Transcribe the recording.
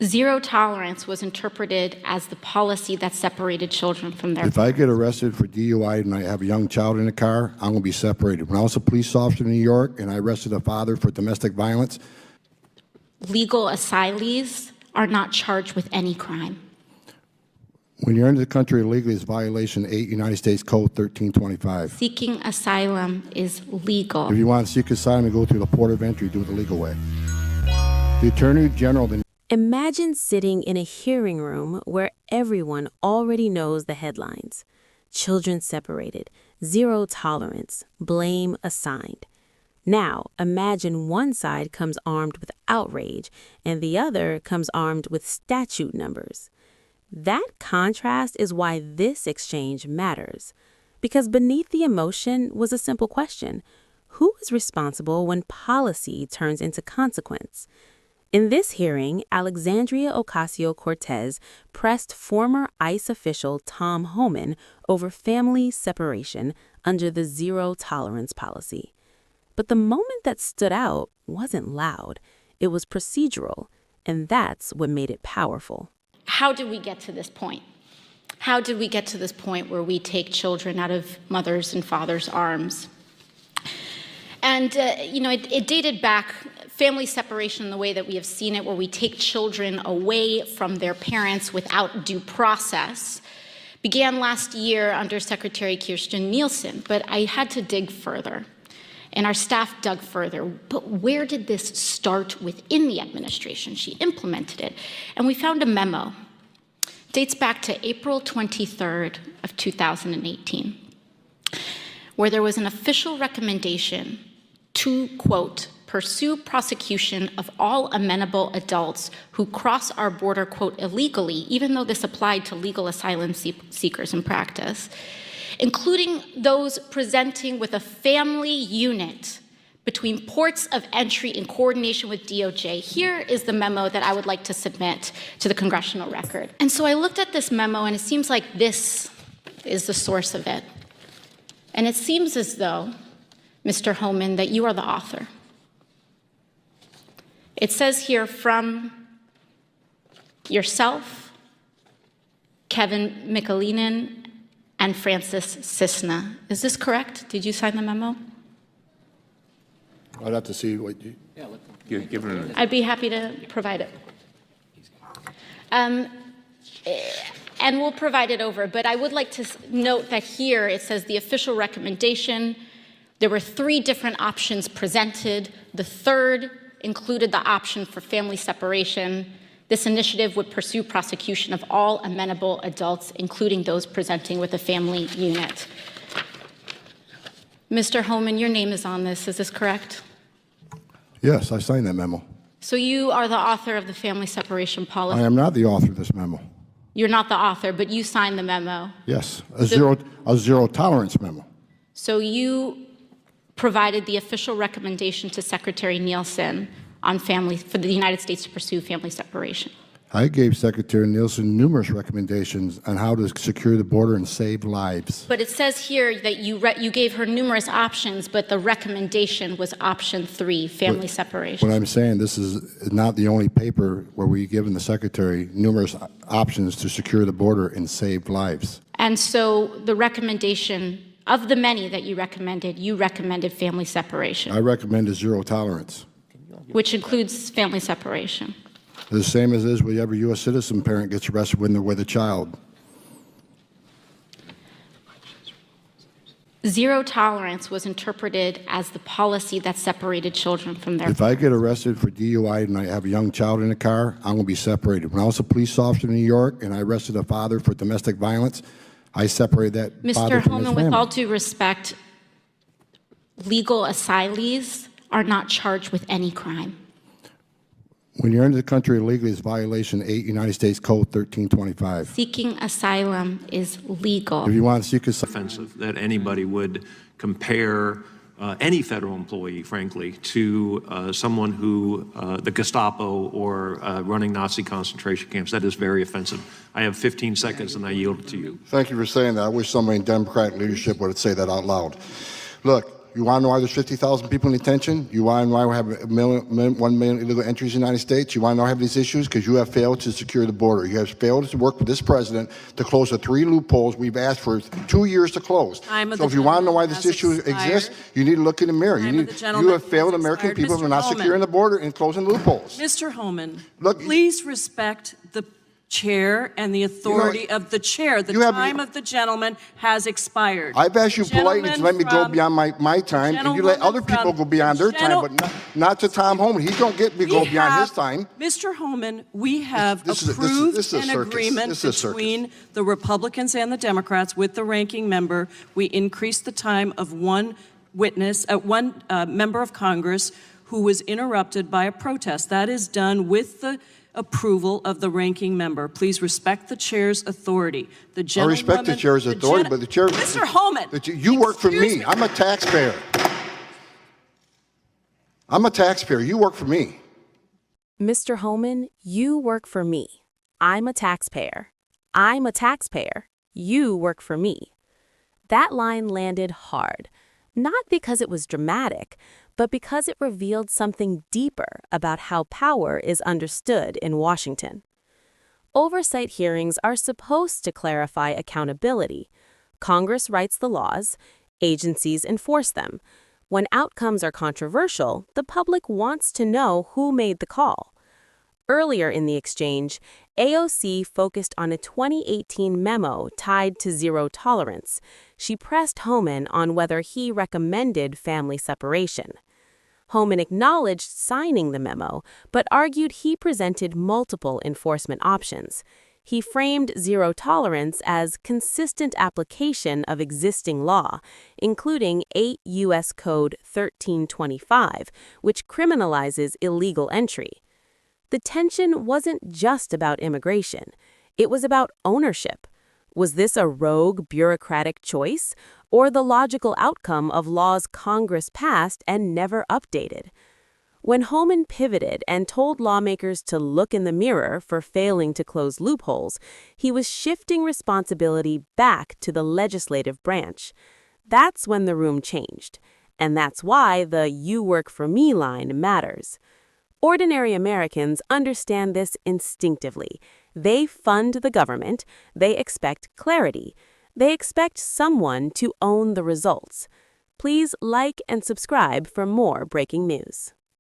Zero tolerance was interpreted as the policy that separated children from their If I get arrested for DUI and I have a young child in the car, I'm going to be separated. When I was a police officer in New York and I arrested a father for domestic violence, legal asylees are not charged with any crime. when you're into the country illegally, it's violation 8 United States Code 1325. Seeking asylum is legal. If you want to seek asylum and go through the port of entry, do it the legal way. The Attorney General... Imagine sitting in a hearing room where everyone already knows the headlines. Children separated, zero tolerance, blame assigned. Now, imagine one side comes armed with outrage and the other comes armed with statute numbers. That contrast is why this exchange matters. Because beneath the emotion was a simple question: who is responsible when policy turns into consequence? In this hearing, Alexandria Ocasio-Cortez pressed former ICE official Tom Homan over family separation under the zero-tolerance policy. But the moment that stood out wasn't loud. It was procedural, and that's what made it powerful. How did we get to this point? How did we get to this point where we take children out of mothers' and fathers' arms? And, it dated back. Family separation, the way that we have seen it, where we take children away from their parents without due process, began last year under Secretary Kirstjen Nielsen. But I had to dig further, and our staff dug further. But where did this start within the administration? She implemented it, and we found a memo. It dates back to April 23rd of 2018, where there was an official recommendation to, quote, pursue prosecution of all amenable adults who cross our border, quote, illegally, even though this applied to legal asylum seekers in practice, including those presenting with a family unit between ports of entry in coordination with DOJ. Here is the memo that I would like to submit to the congressional record. And so I looked at this memo, and it seems like this is the source of it. And it seems as though, Mr. Homan, that you are the author. It says here from yourself, Kevin Michalinen, and Francis Cisna. Is this correct? Did you sign the memo? I'd have to see what you... Yeah, give it I'd be happy to provide it. And we'll provide it over, but I would like to note that here it says the official recommendation. There were 3 different options presented. The third included the option for family separation. This initiative would pursue prosecution of all amenable adults, including those presenting with a family unit. Mr. Homan, your name is on this. Is this correct? Yes, I signed that memo. So you are the author of the family separation policy? I am not the author of this memo. You're not the author, but you signed the memo? Yes, a zero tolerance memo. So you provided the official recommendation to Secretary Nielsen on for the United States to pursue family separation. I gave Secretary Nielsen numerous recommendations on how to secure the border and save lives. But it says here that you gave her numerous options, but the recommendation was option 3, family separation. What I'm saying, this is not the only paper where we've given the Secretary numerous options to secure the border and save lives. And so the recommendation, of the many that you recommended family separation. I recommended zero tolerance. Which includes family separation. The same as is with every U.S. citizen parent gets arrested when they're with a child. Zero tolerance was interpreted as the policy that separated children from their... If I get arrested for DUI and I have a young child in the car, I'm going to be separated. When I was a police officer in New York and I arrested a father for domestic violence, I separated that father from his family. Mr. Homan, with all due respect, legal asylees are not charged with any crime. When you're into the country illegally, it's violation 8 United States Code 1325. Seeking asylum is legal. If you want to seek asylum... Offensive that anybody would compare any federal employee, frankly, to someone who, the Gestapo or running Nazi concentration camps. That is very offensive. I have 15 seconds and I yield it to you. Thank you for saying that. I wish somebody in Democratic leadership would say that out loud. Look, You want to know why there's 50,000 people in detention? You want to know why we have 1 million illegal entries in the United States? You want to know why we have these issues? Because you have failed to secure the border. You have failed to work with this president to close the 3 loopholes we've asked for 2 years to close. So if you want to know why this issue exists, you need to look in the mirror. You have failed American people for not securing the border and closing loopholes. Mr. Homan, please respect the chair and the authority of the chair. The time of the gentleman has expired. I've asked you politely to let me go beyond my time, and you let other people go beyond their time, but not to Tom Homan. He don't get to go beyond his time. Mr. Homan, we have approved an agreement between the Republicans and the Democrats with the ranking member. We increased the time of one member of Congress who was interrupted by a protest. That is done with the approval of the ranking member. Please respect the chair's authority. I respect the chair's authority, but the chair... Mr. Homan! You work for me. I'm a taxpayer. I'm a taxpayer. You work for me. Mr. Homan, you work for me. I'm a taxpayer. I'm a taxpayer. You work for me. That line landed hard, not because it was dramatic, but because it revealed something deeper about how power is understood in Washington. Oversight hearings are supposed to clarify accountability. Congress writes the laws, agencies enforce them. When outcomes are controversial, the public wants to know who made the call. Earlier in the exchange, AOC focused on a 2018 memo tied to zero tolerance. She pressed Homan on whether he recommended family separation. Homan acknowledged signing the memo, but argued he presented multiple enforcement options. He framed zero tolerance as consistent application of existing law, including 8 U.S. Code 1325, which criminalizes illegal entry. The tension wasn't just about immigration. It was about ownership. Was this a rogue bureaucratic choice, or the logical outcome of laws Congress passed and never updated? When Homan pivoted and told lawmakers to look in the mirror for failing to close loopholes, he was shifting responsibility back to the legislative branch. That's when the room changed, and that's why the "you work for me" line matters. Ordinary Americans understand this instinctively. They fund the government. They expect clarity. They expect someone to own the results. Please like and subscribe for more breaking news.